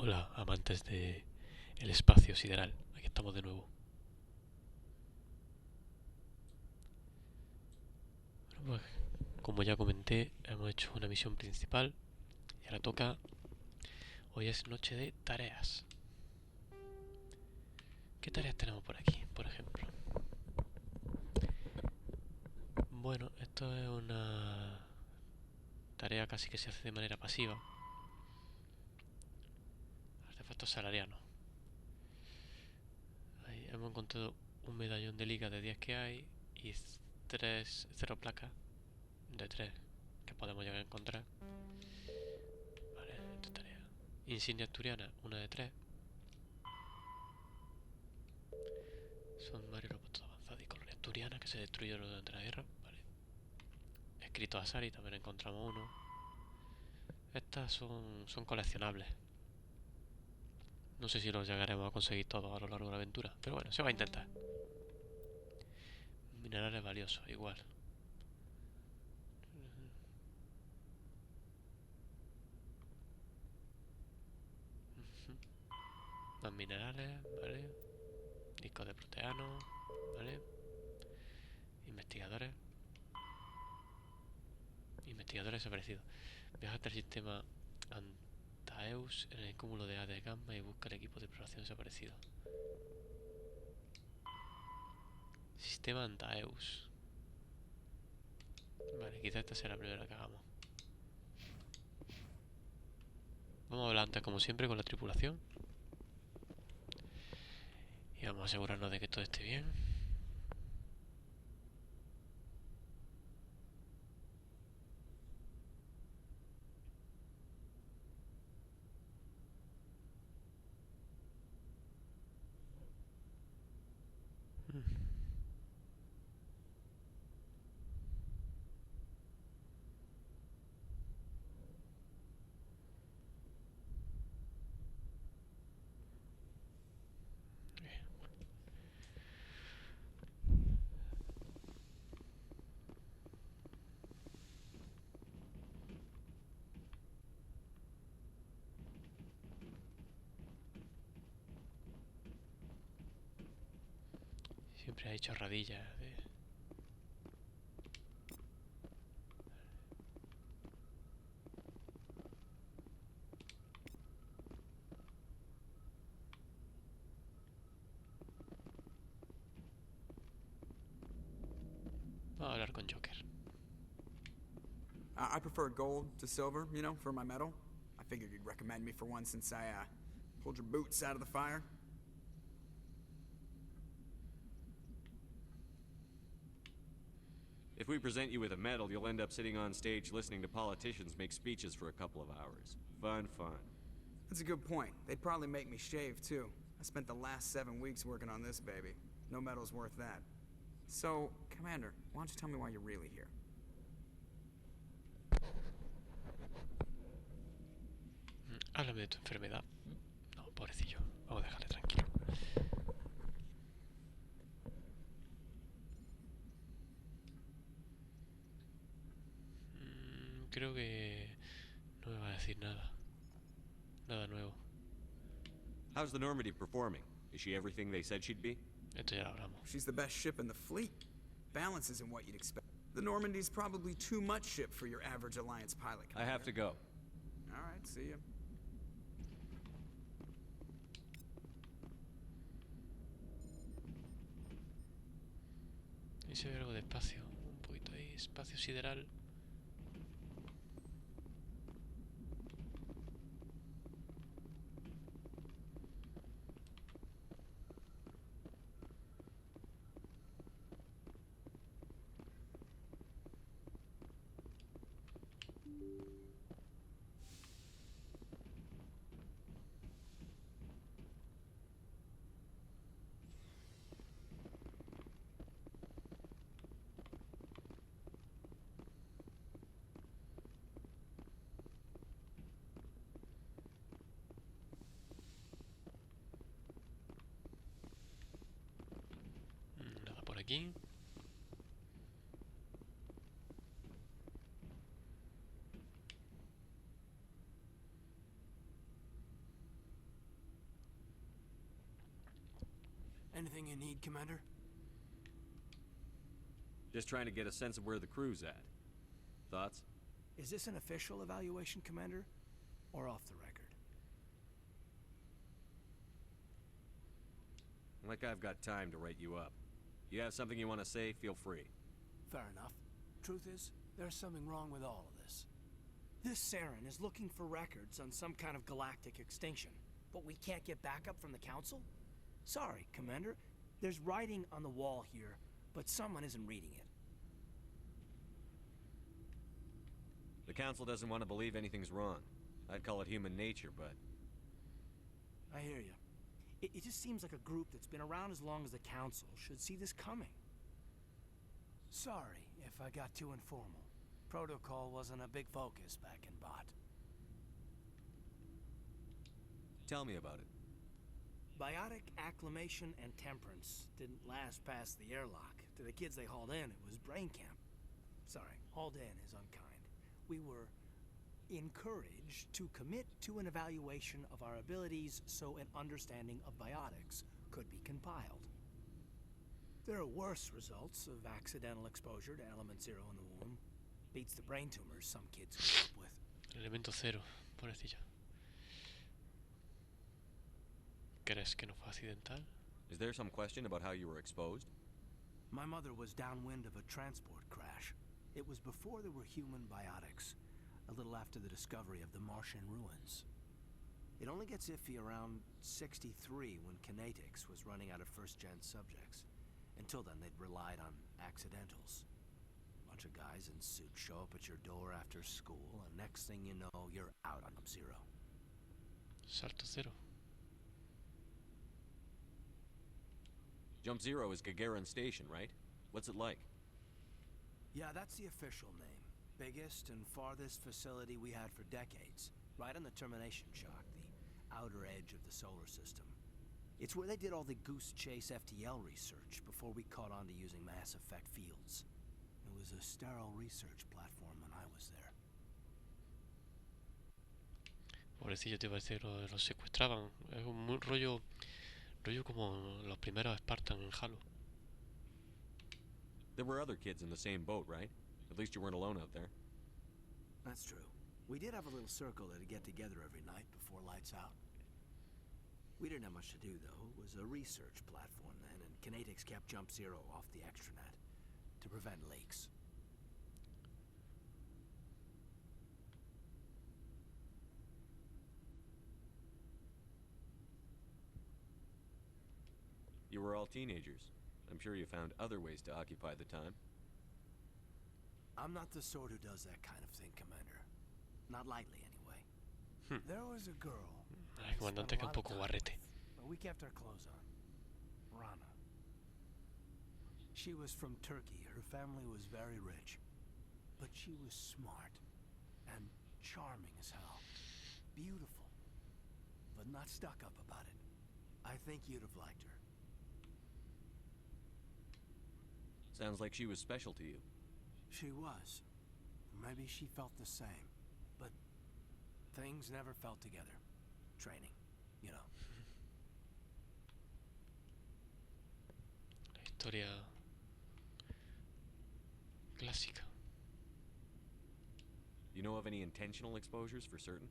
Hola, amantes de el espacio sideral. Aquí estamos de nuevo. Bueno, pues, como ya comenté, hemos hecho una misión principal y ahora toca. Hoy es noche de tareas. ¿Qué tareas tenemos por aquí, por ejemplo? Bueno, esto es una tarea casi que se hace de manera pasiva. Artefactos salarianos. Ahí hemos encontrado un medallón de liga de 10 que hay y 0 placas de 3 que podemos llegar a encontrar. Vale, esta tarea. Insignia asturiana, una de 3. Son varios robots avanzados y colonia asturiana que se destruyeron durante la guerra. Vale. Escrito a Sari, también encontramos uno. Estas son coleccionables. No sé si los llegaremos a conseguir todos a lo largo de la aventura, pero bueno, se va a intentar. Minerales valiosos, igual. Más minerales, vale. Discos de proteano, vale. Investigadores. Investigadores desaparecidos. Viaja hasta el sistema Antaeus en el cúmulo de A de gamma y busca el equipo de exploración desaparecido. Sistema Antaeus. Vale, quizá esta sea la primera que hagamos. Vamos a hablar antes, como siempre, con la tripulación. Y vamos a asegurarnos de que todo esté bien. Siempre hay chorradillas de... Vamos a hablar con Joker. I prefer gold to silver, you know, for my medal. I figured you'd recommend me for one since I, pulled your boots out of the fire. If we present you with a medal, you'll end up sitting on stage listening to politicians make speeches for a couple of hours. Fun. That's a good point. They'd probably make me shave, too. I spent the last 7 weeks working on this baby. No medal's worth that. So, Commander, why don't you tell me why you're really here? Háblame de tu enfermedad. No, pobrecillo. Vamos a dejarle tranquilo. Creo que no me va a decir nada. Nada nuevo. How's the Normandy performing? Is she everything they said she'd be? Esto ya lo hablamos. She's the best ship in the fleet. Balance isn't what you'd expect. The Normandy's probably too much ship for your average Alliance pilot, Commander. I have to go. All right, see ya. Y se ve algo de espacio. Un poquito ahí. Espacio sideral. Nada por aquí. Anything you need, Commander? Just trying to get a sense of where the crew's at. Thoughts? Is this an official evaluation, Commander? Or off the record? Like I've got time to write you up. You have something you want to say, feel free. Fair enough. Truth is, there's something wrong with all of this. This Saren is looking for records on some kind of galactic extinction, but we can't get backup from the Council? Sorry, Commander. There's writing on the wall here, but someone isn't reading it. The Council doesn't want to believe anything's wrong. I'd call it human nature, but... I hear you. It just seems like a group that's been around as long as the Council should see this coming. Sorry if I got too informal. Protocol wasn't a big focus back in Bot. Tell me about it. Biotic acclimation and temperance didn't last past the airlock. To the kids they hauled in, it was brain camp. Sorry, hauled in is unkind. We were encouraged to commit to an evaluation of our abilities so an understanding of biotics could be compiled. There are worse results of accidental exposure to element zero in the womb. Beats the brain tumors some kids grew up with. El elemento cero, pobrecilla. ¿Crees que no fue accidental? Is there some question about how you were exposed? My mother was downwind of a transport crash. It was before there were human biotics, a little after the discovery of the Martian ruins. It only gets iffy around 63 when kinetics was running out of first-gen subjects. Until then, they'd relied on accidentals. A bunch of guys in suits show up at your door after school, and next thing you know, you're out on zero. Salto cero. Jump Zero is Gagarin Station, right? What's it like? Yeah, that's the official name. Biggest and farthest facility we had for decades. Right on the termination shock, the outer edge of the solar system. It's where they did all the Goose Chase FTL research before we caught on to using mass effect fields. It was a sterile research platform when I was there. Pobrecillo, te iba a decir, los secuestraban. Es un rollo como los primeros Spartan en Halo. There were other kids in the same boat, right? At least you weren't alone out there. That's true. We did have a little circle that'd get together every night before lights out. We didn't have much to do, though. It was a research platform then, and Kinetics kept Jump Zero off the extranet to prevent leaks. You were all teenagers. I'm sure you found other ways to occupy the time. I'm not the sort who does that kind of thing, Commander. Not lightly, anyway. There was a girl. El comandante que es un poco guarrete. But we kept our clothes on. Rana. She was from Turkey. Her family was very rich. But she was smart. And charming as hell. Beautiful. But not stuck up about it. I think you'd have liked her. Sounds like she was special to you. She was. Maybe she felt the same. But things never felt together. Training, you know. La historia clásica. You know of any intentional exposures for certain?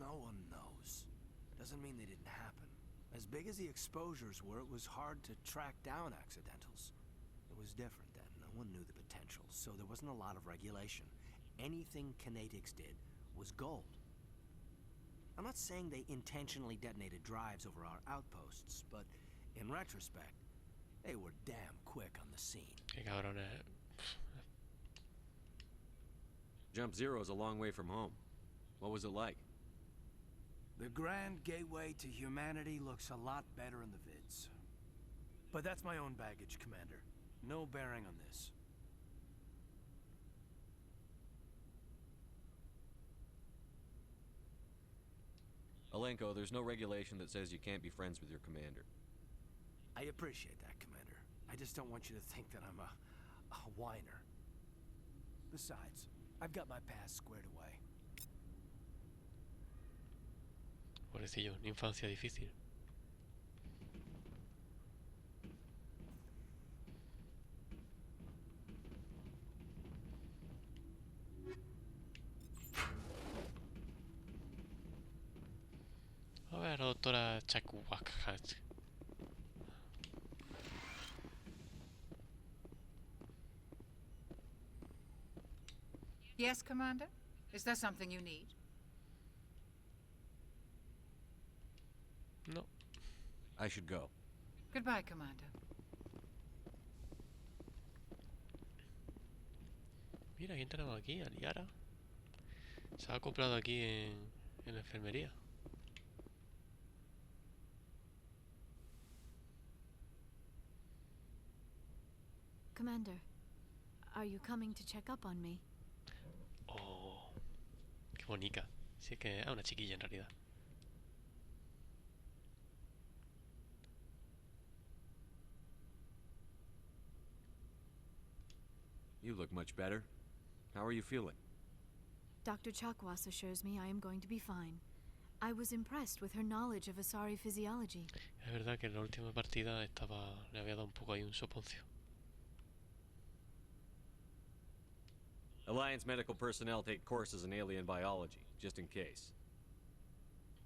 No one knows. Doesn't mean they didn't happen. As big as the exposures were, it was hard to track down accidentals. It was different then. No one knew the potential, so there wasn't a lot of regulation. Anything Kinetics did was gold. I'm not saying they intentionally detonated drives over our outposts, but in retrospect, they were damn quick on the scene. Qué cabrones. Jump Zero is a long way from home. What was it like? The grand gateway to humanity looks a lot better in the vids. But that's my own baggage, Commander. No bearing on this. Alenko, there's no regulation that says you can't be friends with your commander. I appreciate that, Commander. I just don't want you to think that I'm a whiner. Besides, I've got my past squared away. Pobrecillo, una infancia difícil. la doctora Chakuwaka. Yes, Commander? Is there something you need? No. I should go. Goodbye, Commander. Mira, ¿quién tenemos aquí? A Liara. Se ha acoplado aquí en la enfermería. Commander, are you coming to check up on me? Oh, qué bonita. Sí, es que es una chiquilla en realidad. You look much better. How are you feeling? Dr. Chakwas assures me I am going to be fine. I was impressed with her knowledge of Asari physiology. Es verdad que en la última partida le había dado un poco ahí un soponcio. Alliance medical personnel take courses in alien biology, just in case.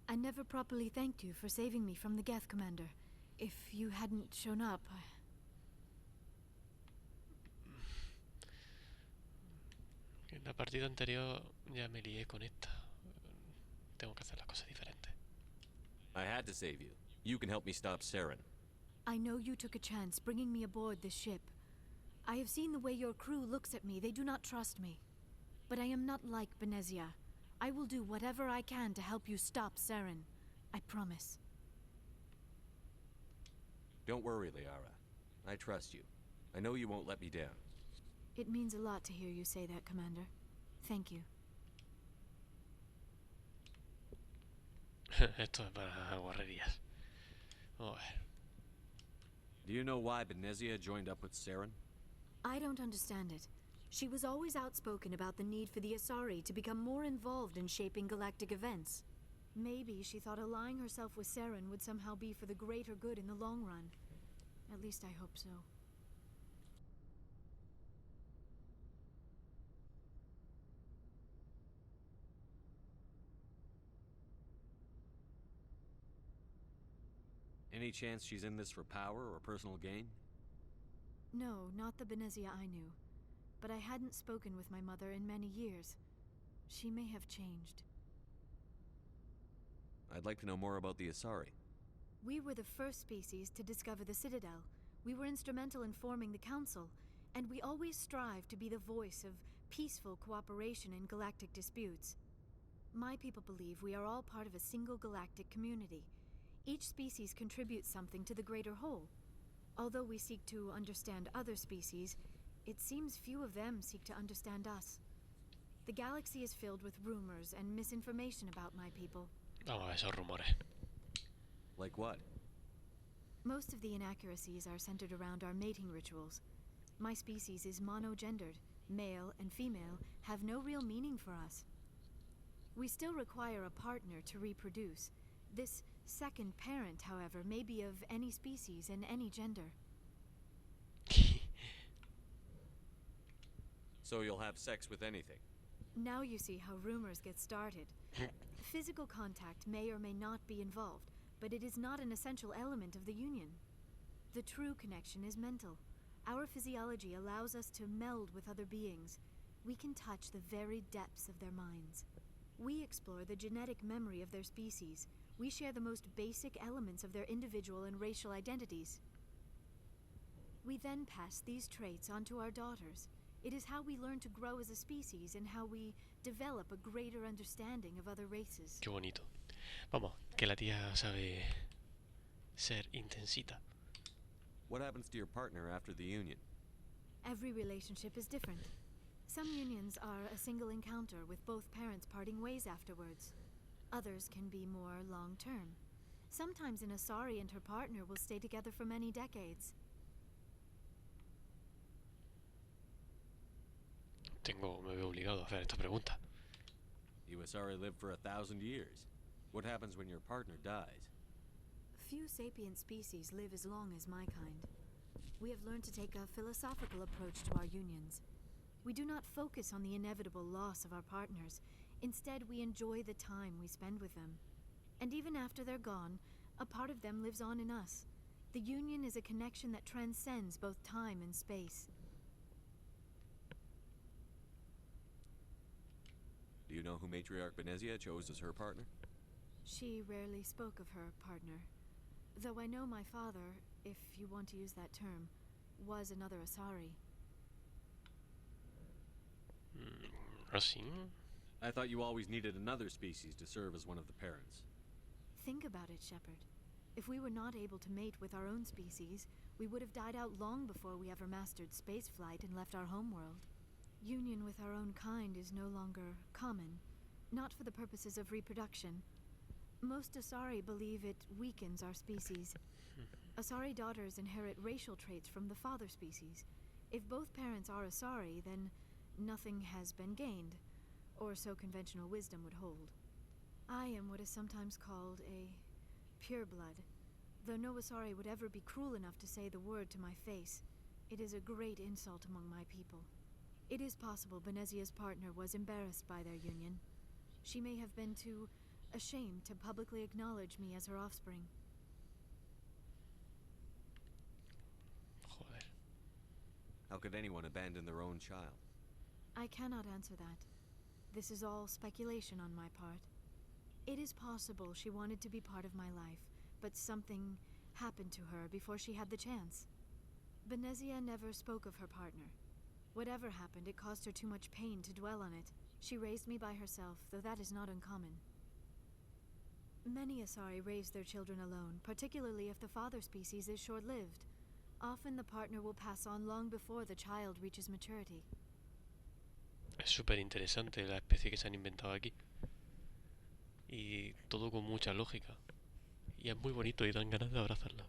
I never properly thanked you for saving me from the Geth, Commander. If you hadn't shown up, En la partida anterior ya me lié con esta. Tengo que hacer las cosas diferentes. I had to save you. You can help me stop Saren. I know you took a chance bringing me aboard this ship. I have seen the way your crew looks at me. They do not trust me. But I am not like Benezia. I will do whatever I can to help you stop Saren. I promise. Don't worry, Liara. I trust you. I know you won't let me down. It means a lot to hear you say that, Commander. Thank you. Esto es para guarrerías. Vamos a ver. Do you know why Benezia joined up with Saren? I don't understand it. She was always outspoken about the need for the Asari to become more involved in shaping galactic events. Maybe she thought allying herself with Saren would somehow be for the greater good in the long run. At least I hope so. Any chance she's in this for power or personal gain? No, not the Benezia I knew. But I hadn't spoken with my mother in many years. She may have changed. I'd like to know more about the Asari. We were the first species to discover the Citadel. We were instrumental in forming the Council, and we always strive to be the voice of peaceful cooperation in galactic disputes. My people believe we are all part of a single galactic community. Each species contributes something to the greater whole. Although we seek to understand other species, it seems few of them seek to understand us. The galaxy is filled with rumors and misinformation about my people. Vamos a ver esos rumores. Like what? Most of the inaccuracies are centered around our mating rituals. My species is monogendered. Male and female have no real meaning for us. We still require a partner to reproduce. This second parent, however, may be of any species and any gender. So you'll have sex with anything? Now you see how rumors get started. Physical contact may or may not be involved, but it is not an essential element of the union. The true connection is mental. Our physiology allows us to meld with other beings. We can touch the very depths of their minds. We explore the genetic memory of their species. We share the most basic elements of their individual and racial identities. We then pass these traits on to our daughters. It is how we learn to grow as a species and how we develop a greater understanding of other races. Qué bonito. Vamos, que la tía sabe ser intensita. What happens to your partner after the union? Every relationship is different. Some unions are a single encounter with both parents parting ways afterwards. Others can be more long-term. Sometimes an Asari and her partner will stay together for many decades. Me veo obligado a hacer esta pregunta. You Asari live for 1,000 years. What happens when your partner dies? Few sapient species live as long as my kind. We have learned to take a philosophical approach to our unions. We do not focus on the inevitable loss of our partners. Instead, we enjoy the time we spend with them. And even after they're gone, a part of them lives on in us. The Union is a connection that transcends both time and space. Do you know who Matriarch Benezia chose as her partner? She rarely spoke of her partner. Though I know my father, if you want to use that term, was another Asari. Rossin? I thought you always needed another species to serve as one of the parents. Think about it, Shepard. If we were not able to mate with our own species, we would have died out long before we ever mastered spaceflight and left our homeworld. Union with our own kind is no longer common, not for the purposes of reproduction. Most Asari believe it weakens our species. Asari daughters inherit racial traits from the father species. If both parents are Asari, then nothing has been gained, or so conventional wisdom would hold. I am what is sometimes called a pureblood, though no Asari would ever be cruel enough to say the word to my face. It is a great insult among my people. It is possible Benezia's partner was embarrassed by their union. She may have been too ashamed to publicly acknowledge me as her offspring. Joder. How could anyone abandon their own child? I cannot answer that. This is all speculation on my part. It is possible she wanted to be part of my life, but something happened to her before she had the chance. Benezia never spoke of her partner. Whatever happened, it caused her too much pain to dwell on it. She raised me by herself, though that is not uncommon. Many Asari raise their children alone, particularly if the father species is short-lived. Often the partner will pass on long before the child reaches maturity. Es súper interesante la especie que se han inventado aquí. Y todo con mucha lógica. Y es muy bonito y dan ganas de abrazarla.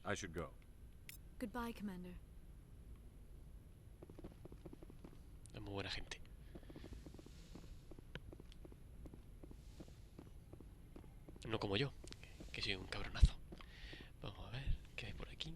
I should go. Goodbye, Commander. Es muy buena gente. No como yo, que soy un cabronazo. Vamos a ver qué hay por aquí.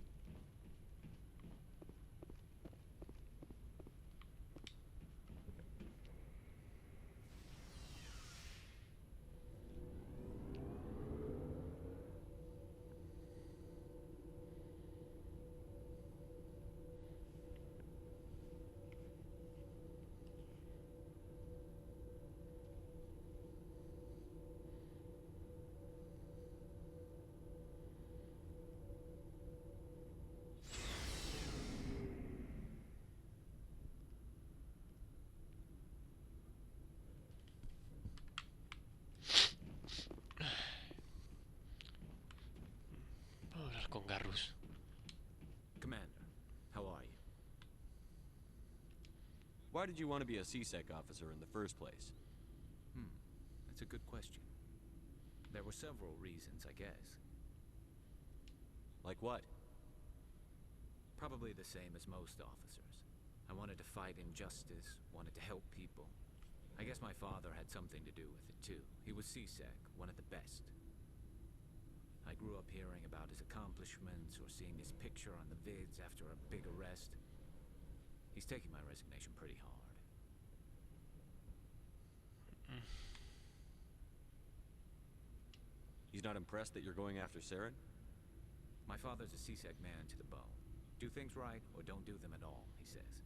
Vamos a hablar con Garrus. Commander, how are you? Why did you want to be a CSEC officer in the first place? That's a good question. There were several reasons, I guess. Like what? Probably the same as most officers. I wanted to fight injustice, wanted to help people. I guess my father had something to do with it, too. He was CSEC, one of the best. I grew up hearing about his accomplishments or seeing his picture on the vids after a big arrest. He's taking my resignation pretty hard. He's not impressed that you're going after Saren? My father's a CSEC man to the bone. Do things right or don't do them at all, he says.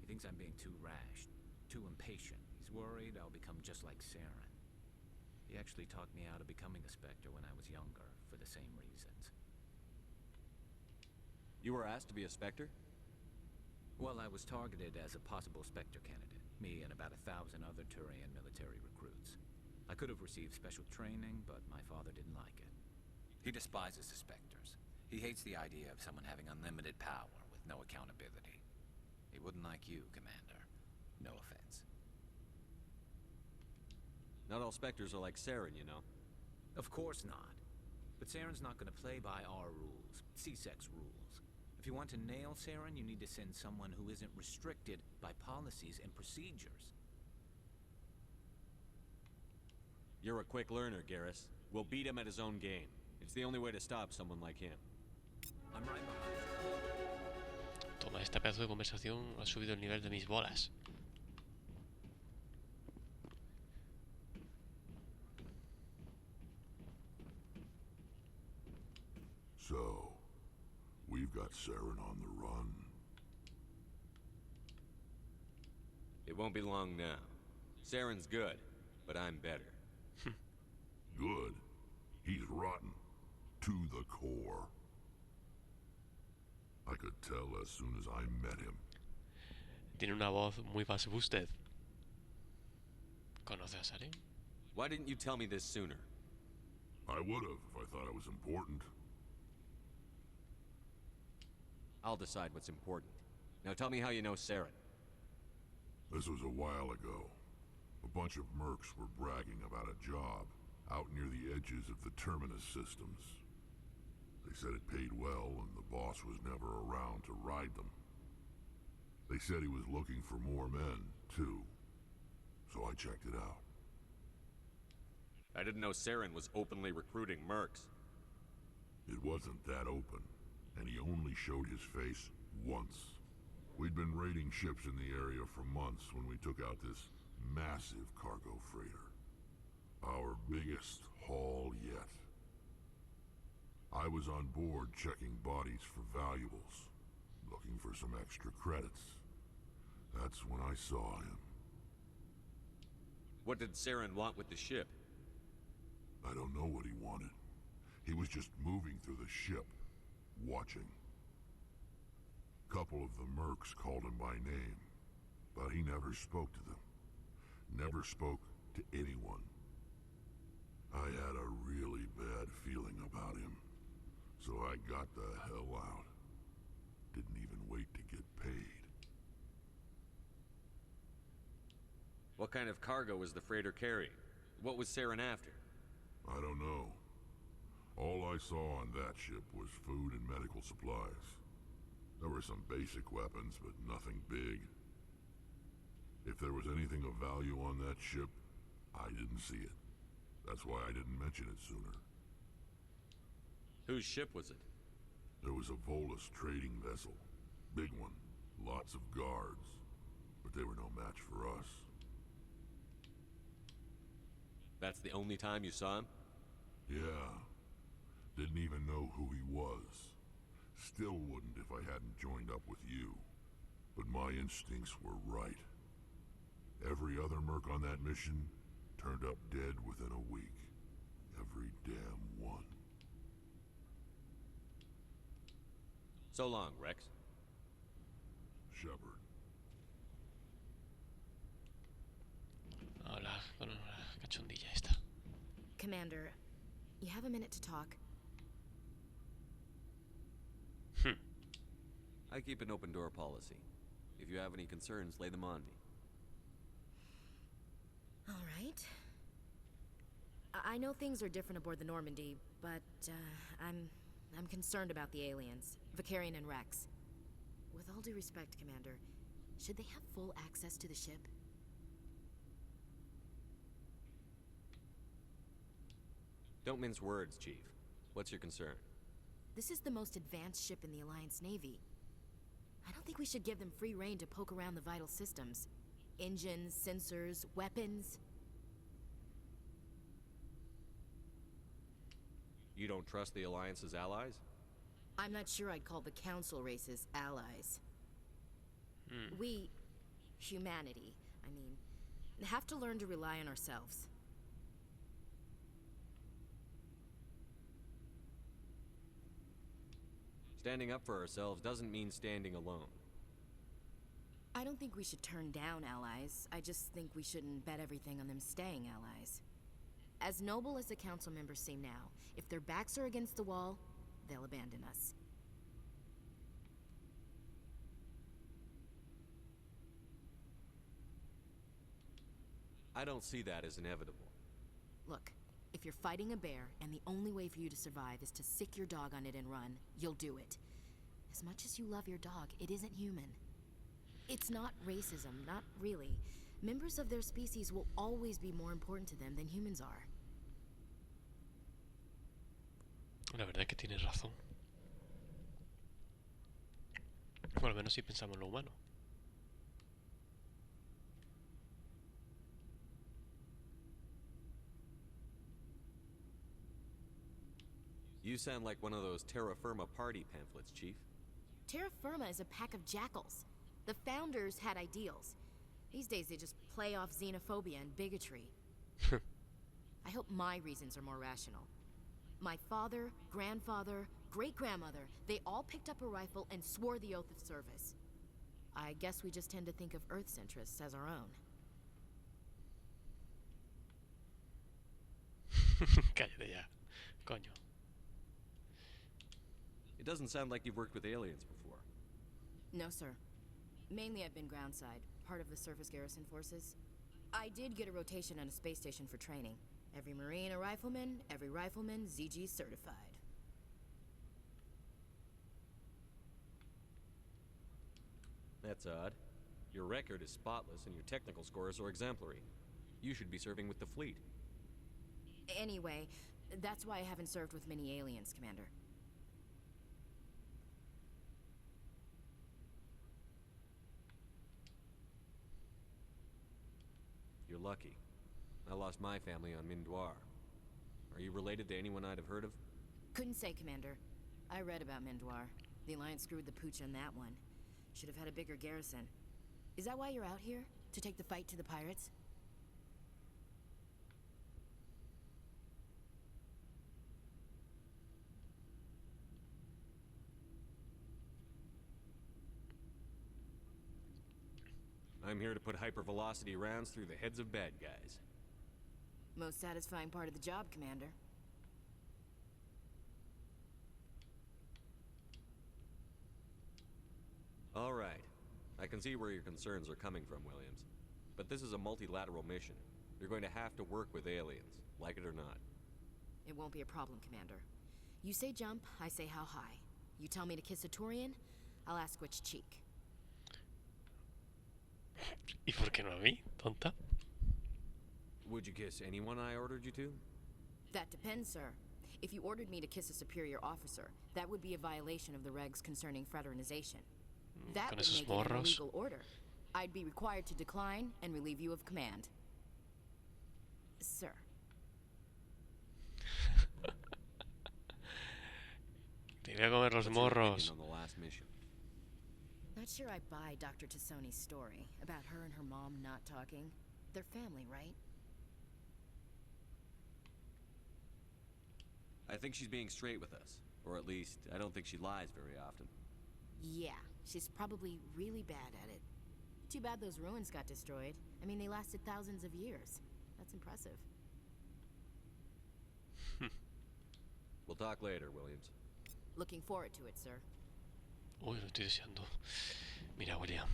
He thinks I'm being too rash, too impatient. He's worried I'll become just like Saren. He actually talked me out of becoming a Spectre when I was younger, for the same reasons. You were asked to be a Spectre? Well, I was targeted as a possible Spectre candidate. Me and about 1,000 other Turian military recruits. I could have received special training, but my father didn't like it. He despises the Spectres. He hates the idea of someone having unlimited power with no accountability. He wouldn't like you, Commander. No offense. Not all Spectres are like Saren, you know. Of course not. But Saren's not going to play by our rules, CSEC's rules. If you want to nail Saren, you need to send someone who isn't restricted by policies and procedures. You're a quick learner, Garrus. We'll beat him at his own game. It's the only way to stop someone like him. I'm right behind you. Toma, este pedazo de conversación ha subido el nivel de mis bolas. So, we've got Saren on the run. It won't be long now. Saren's good, but I'm better. Good. He's rotten. To the core. I could tell as soon as I met him. Tiene una voz muy bass boosted. ¿Conoce a Saren? Why didn't you tell me this sooner? I would've if I thought it was important. I'll decide what's important. Now tell me how you know Saren. This was a while ago. A bunch of mercs were bragging about a job out near the edges of the Terminus systems. They said it paid well and the boss was never around to ride them. They said he was looking for more men, too. So I checked it out. I didn't know Saren was openly recruiting mercs. It wasn't that open, and he only showed his face once. We'd been raiding ships in the area for months when we took out this massive cargo freighter. Our biggest haul yet. I was on board checking bodies for valuables, looking for some extra credits. That's when I saw him. What did Saren want with the ship? I don't know what he wanted. He was just moving through the ship, watching. Couple of the mercs called him by name, but he never spoke to them. Never spoke to anyone. I had a really bad feeling about him, so I got the hell out. Didn't even wait to get paid. What kind of cargo was the freighter carrying? What was Saren after? I don't know. All I saw on that ship was food and medical supplies. There were some basic weapons, but nothing big. If there was anything of value on that ship, I didn't see it. That's why I didn't mention it sooner. Whose ship was it? There was a Volus trading vessel. Big one. Lots of guards. But they were no match for us. That's the only time you saw him? Yeah. Didn't even know who he was. Still wouldn't if I hadn't joined up with you. But my instincts were right. Every other merc on that mission turned up dead within a week. Every damn one. So long, Rex. Shepard. Hola, con la cachondilla esta. Commander, you have a minute to talk? I keep an open door policy. If you have any concerns, lay them on me. All right. I know things are different aboard the Normandy, but I'm concerned about the aliens, Vicarian and Rex. With all due respect, Commander, should they have full access to the ship? Don't mince words, Chief. What's your concern? This is the most advanced ship in the Alliance Navy. I don't think we should give them free rein to poke around the vital systems. Engines, sensors, weapons. You don't trust the Alliance's allies? I'm not sure I'd call the Council races allies. We, humanity, I mean, have to learn to rely on ourselves. Standing up for ourselves doesn't mean standing alone. I don't think we should turn down allies. I just think we shouldn't bet everything on them staying allies. As noble as the Council members seem now, if their backs are against the wall, they'll abandon us. I don't see that as inevitable. Look, if you're fighting a bear and the only way for you to survive is to sick your dog on it and run, you'll do it. As much as you love your dog, it isn't human. It's not racism, not really. Members of their species will always be more important to them than humans are. La verdad es que tienes razón. Bueno, al menos si pensamos en lo humano. You sound like one of those terra firma party pamphlets, Chief. Terra Firma is a pack of jackals. The founders had ideals. These days they just play off xenophobia and bigotry. I hope my reasons are more rational. My father, grandfather, great-grandmother, they all picked up a rifle and swore the oath of service. I guess we just tend to think of Earth's interests as our own. Cállate ya, coño. It doesn't sound like you've worked with aliens before. No, sir. Mainly I've been groundside, part of the surface garrison forces. I did get a rotation on a space station for training. Every Marine a rifleman, every rifleman ZG certified. That's odd. Your record is spotless and your technical scores are exemplary. You should be serving with the fleet. Anyway, that's why I haven't served with many aliens, Commander. You're lucky. I lost my family on Mindoir. Are you related to anyone I'd have heard of? Couldn't say, Commander. I read about Mindoir. The Alliance screwed the pooch on that one. Should have had a bigger garrison. Is that why you're out here? To take the fight to the pirates? I'm here to put hypervelocity rounds through the heads of bad guys. Most satisfying part of the job, Commander. All right. I can see where your concerns are coming from, Williams. But this is a multilateral mission. You're going to have to work with aliens, like it or not. It won't be a problem, Commander. You say jump, I say how high. You tell me to kiss a Turian, I'll ask which cheek. ¿Y por qué no a mí, tonta? Would you kiss anyone I ordered you to? That depends, sir. If you ordered me to kiss a superior officer, that would be a violation of the regs concerning fraternization. That Con would esos make it an morros. illegal order. I'd be required to decline and relieve you of command. Sir. Te voy a comer los What's your opinion morros. on the last mission? Not sure I buy Dr. Tassoni's story about her and her mom not talking. They're family, right? I think she's being straight with us. Or at least, I don't think she lies very often. Yeah, she's probably really bad at it. Too bad those ruins got destroyed. I mean, they lasted thousands of years. That's impressive. We'll talk later, Williams. Looking forward to it, sir. Uy, lo estoy deseando. Mira, William.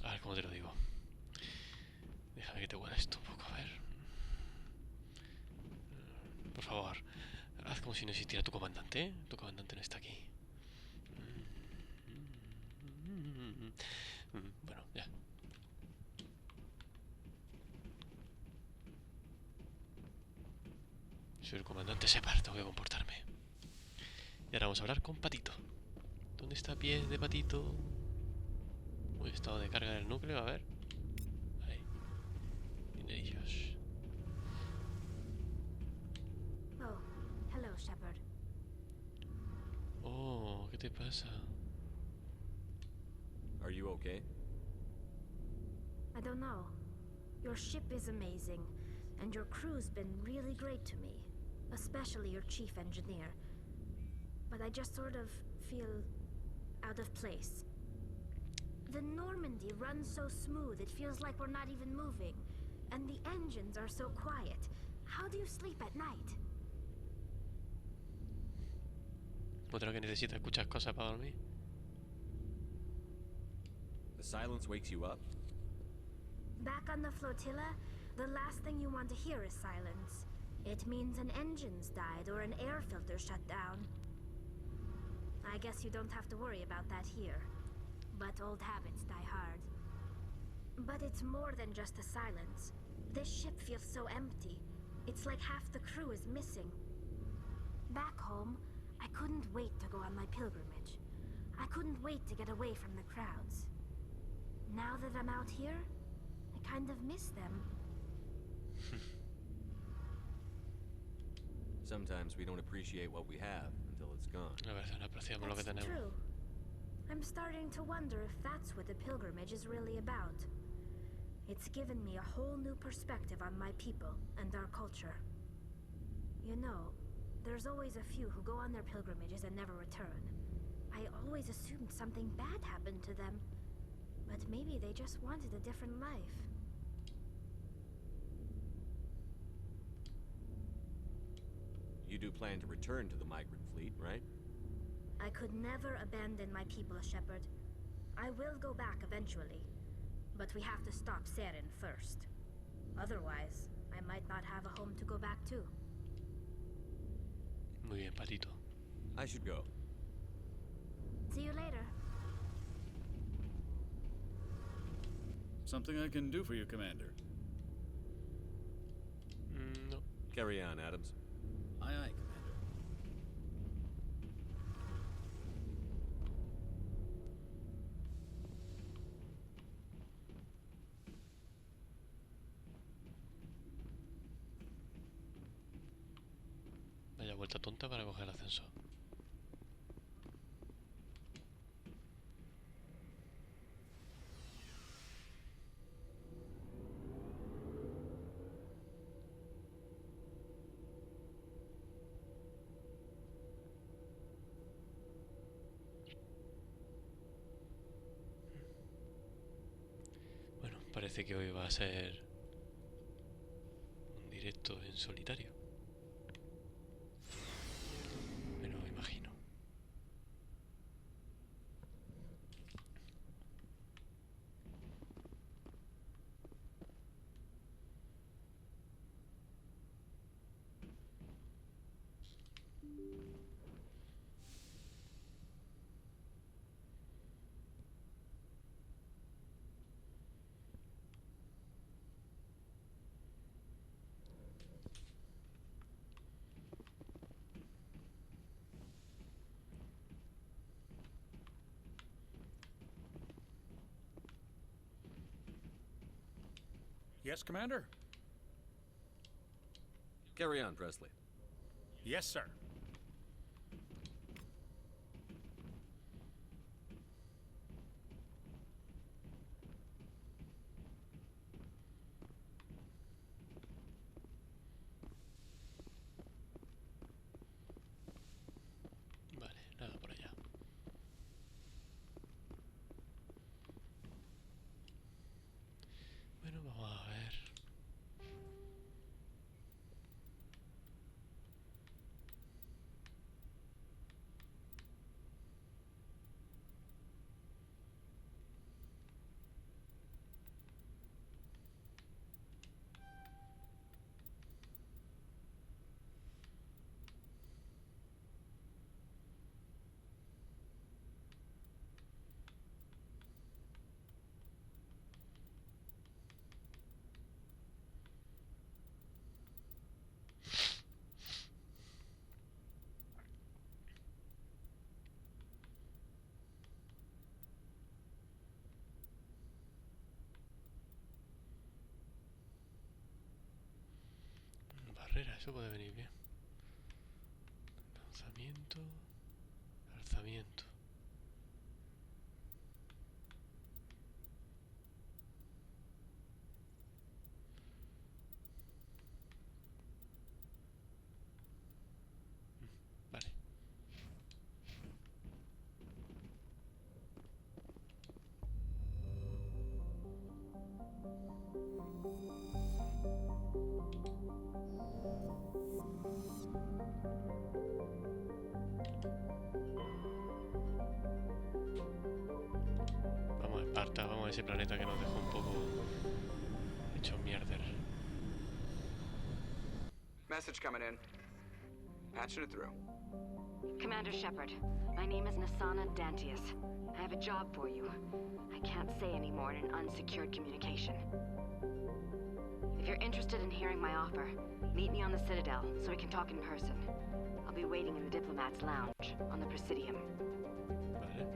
A ver cómo te lo digo. Déjame que te huela esto un poco, a ver. Por favor, haz como si no existiera tu comandante, ¿eh? Tu comandante no está aquí. Bueno, ya. Soy el comandante Shepard, tengo que comportarme. Y ahora vamos a hablar con Patito. ¿Dónde está pies de Patito? Uy, estado de carga del núcleo, a ver. Ahí. Dinerillos. Oh, hello, Shepard. Oh, ¿qué te pasa? Are you okay? I don't know. Your ship is amazing, and your crew's been really great to me, especially your chief engineer. But I just sort of feel out of place. The Normandy runs so smooth, it feels like we're not even moving. And the engines are so quiet. How do you sleep at night? Otro que necesita escuchar cosas para dormir. The silence wakes you up? Back on the flotilla, the last thing you want to hear is silence. It means an engine's died or an air filter shut down. I guess you don't have to worry about that here. But old habits die hard. But it's more than just the silence. This ship feels so empty. It's like half the crew is missing. Back home, I couldn't wait to go on my pilgrimage. I couldn't wait to get away from the crowds. Now that I'm out here, I kind of miss them. Sometimes we don't appreciate what we have until it's gone. A veces no apreciamos lo que That's tenemos. true. I'm starting to wonder if that's what the pilgrimage is really about. It's given me a whole new perspective on my people and our culture. You know, there's always a few who go on their pilgrimages and never return. I always assumed something bad happened to them, but maybe they just wanted a different life. You do plan to return to the migrant fleet, right? I could never abandon my people, Shepard. I will go back eventually, but we have to stop Seren first. Otherwise, I might not have a home to go back to. Muy bien, Patito. I should go. See you later. Something I can do for you, Commander. No. Carry on, Adams. Aye, aye, Commander. Vaya vuelta tonta para coger el ascensor. Bueno, parece que hoy va a ser un directo en solitario. Me lo imagino. Yes, Commander? Carry on, Presley. Yes, sir. Vale, nada por allá. Bueno, vamos a ver. Barrera, eso puede venir bien. Lanzamiento. Alzamiento. Vale. Vamos a Esparta, vamos a ese planeta que nos dejó un poco hecho mierder. Message coming in. Patching it through. Commander Shepard, my name is Nasana Dantius. I have a job for you. I can't say any more in an unsecured communication. If you're interested in hearing my offer, meet me on the Citadel so we can talk in person. I'll be waiting in the Diplomat's Lounge on the Presidium. Vale.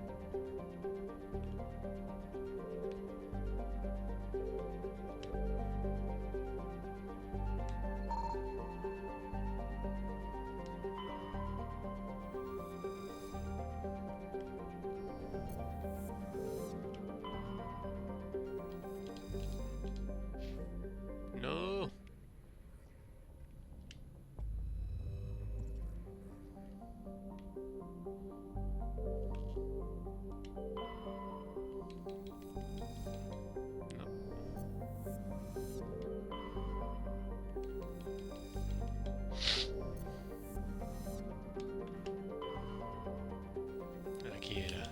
Aquí era.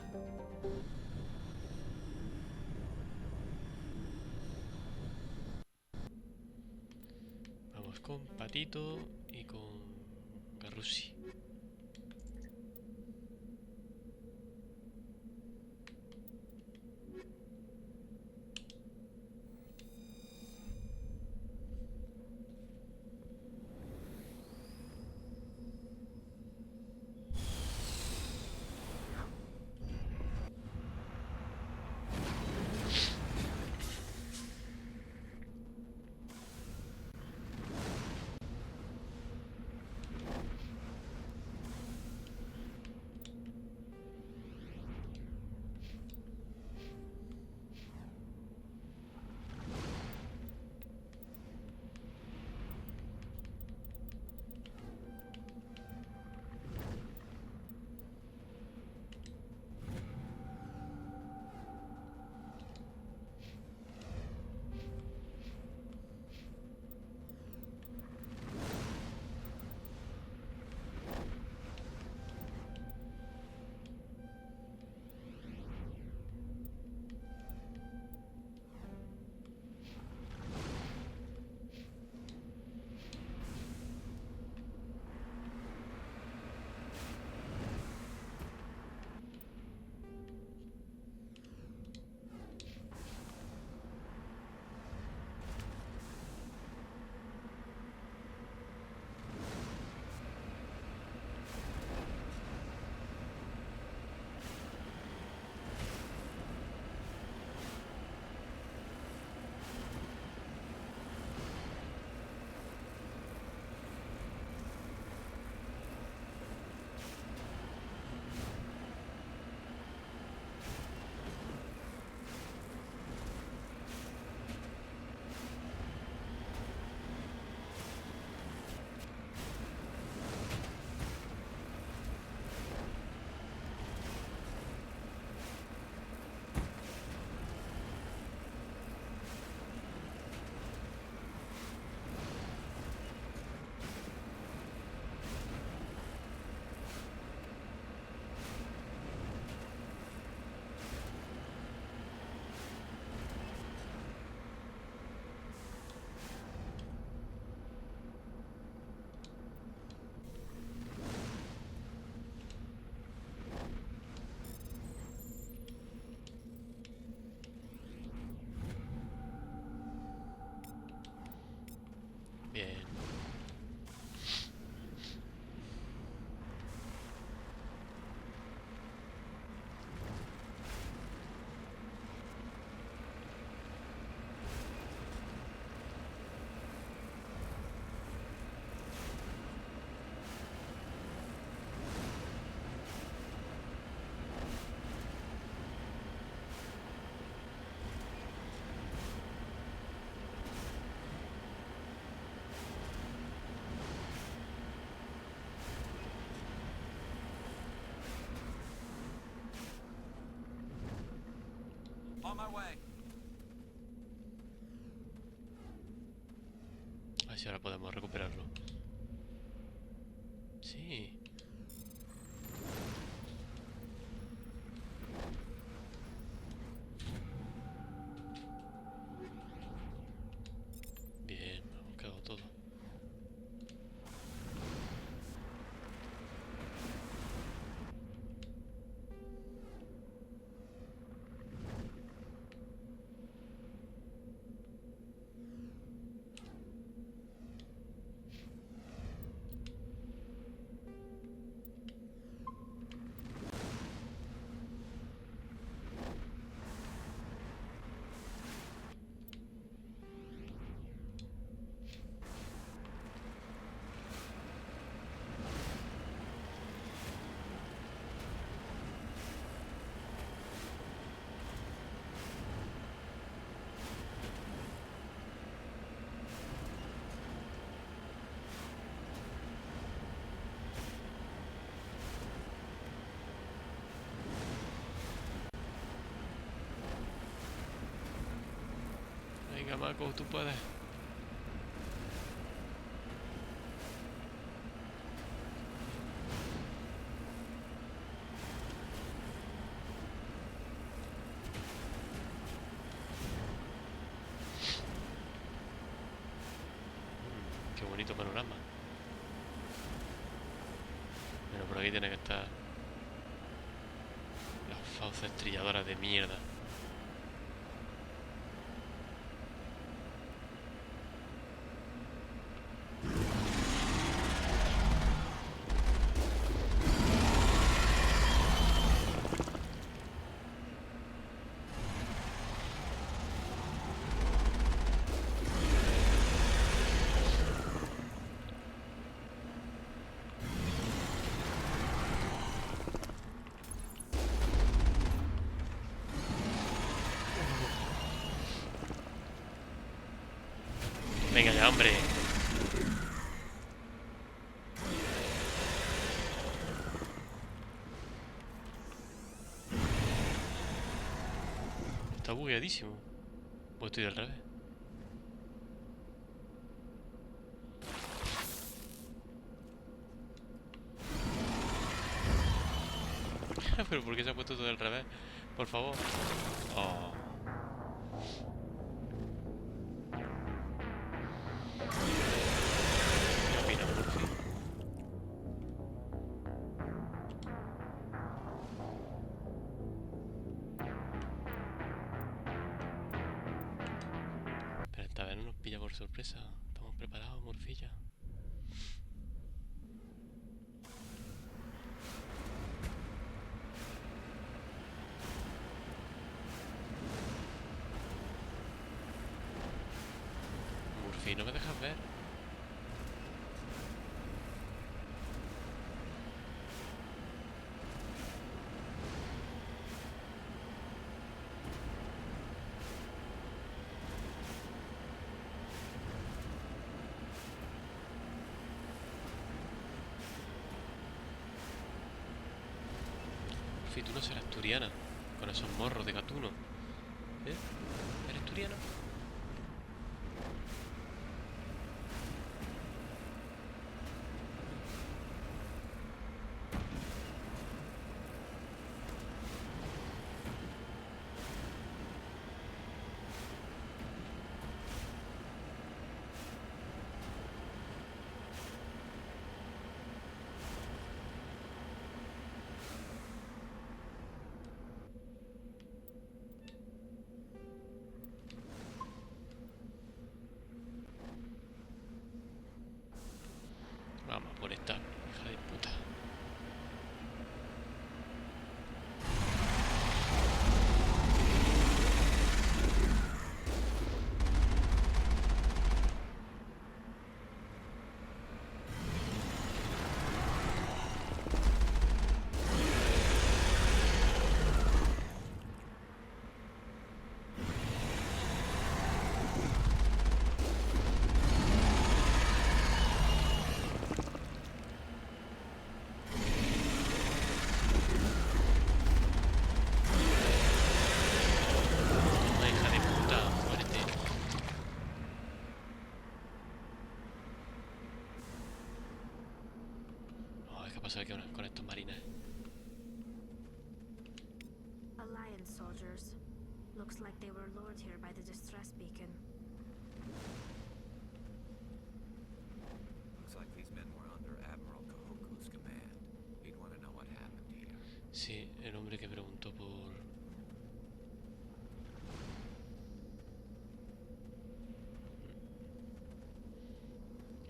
Vamos con Patito y con Garrusi. Bien. On my way. A ver si ahora podemos recuperarlo. Sí. Bien, hemos quedado todo. chamaco, tú puedes. Qué bonito panorama. Pero por aquí tiene que estar las fauces trilladoras de mierda. Venga ya, hombre. Está bugueadísimo. Pues estoy del revés. Pero ¿por qué se ha puesto todo del revés? Por favor. Oh. ¿Qué opinas, Murphy? Pero esta vez no nos pilla por sorpresa. ¿Estamos preparados, Murfilla? Murphy, no me dejas ver. Murphy, tú no serás turiana con esos morros de gatuno. ¿Eh? ¿Eres turiana? Vamos por esta hija de puta. Toma, hija de puta, muérete. Oh, ¿qué ha pasado aquí con estos marines? Alliance soldiers. Looks like they were lured here by the distress beacon. Looks like these men were under Admiral Kahoku's command. He'd want to know what happened here. Sí, el hombre que preguntó por...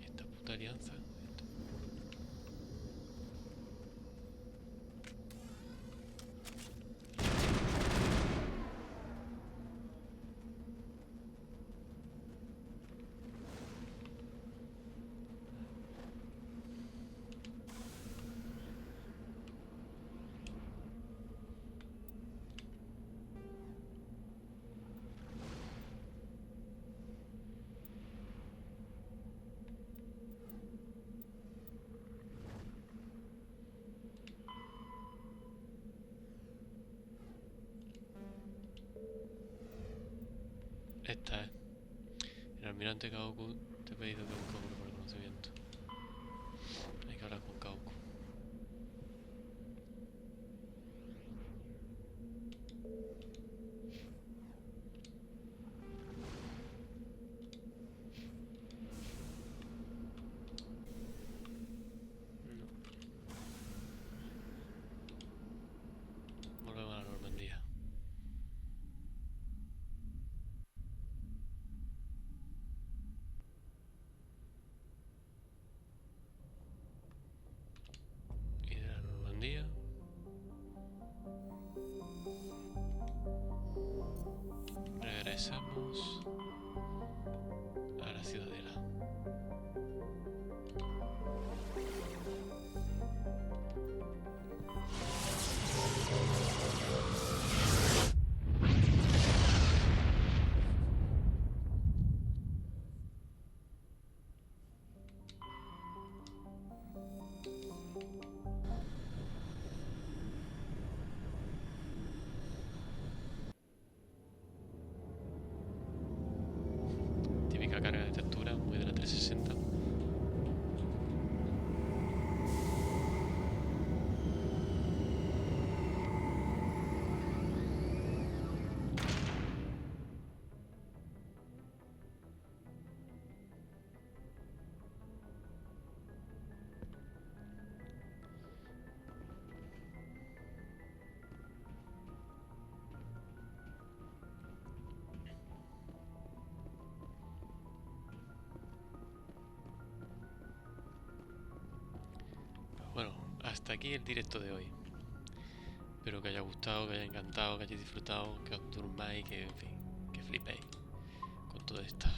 esta puta alianza. Esta es. almirante Kaoku, te he pedido que busque uno por el conocimiento. Hay que hablar con Kaoku. Volvemos a la Normandía. Y de la Normandía regresamos a la ciudadela. Típica carga de textura, muy de la 360. Bueno, hasta aquí el directo de hoy. Espero que haya gustado, que haya encantado, que hayáis disfrutado, que os durmáis, que en fin, que flipéis con todas estas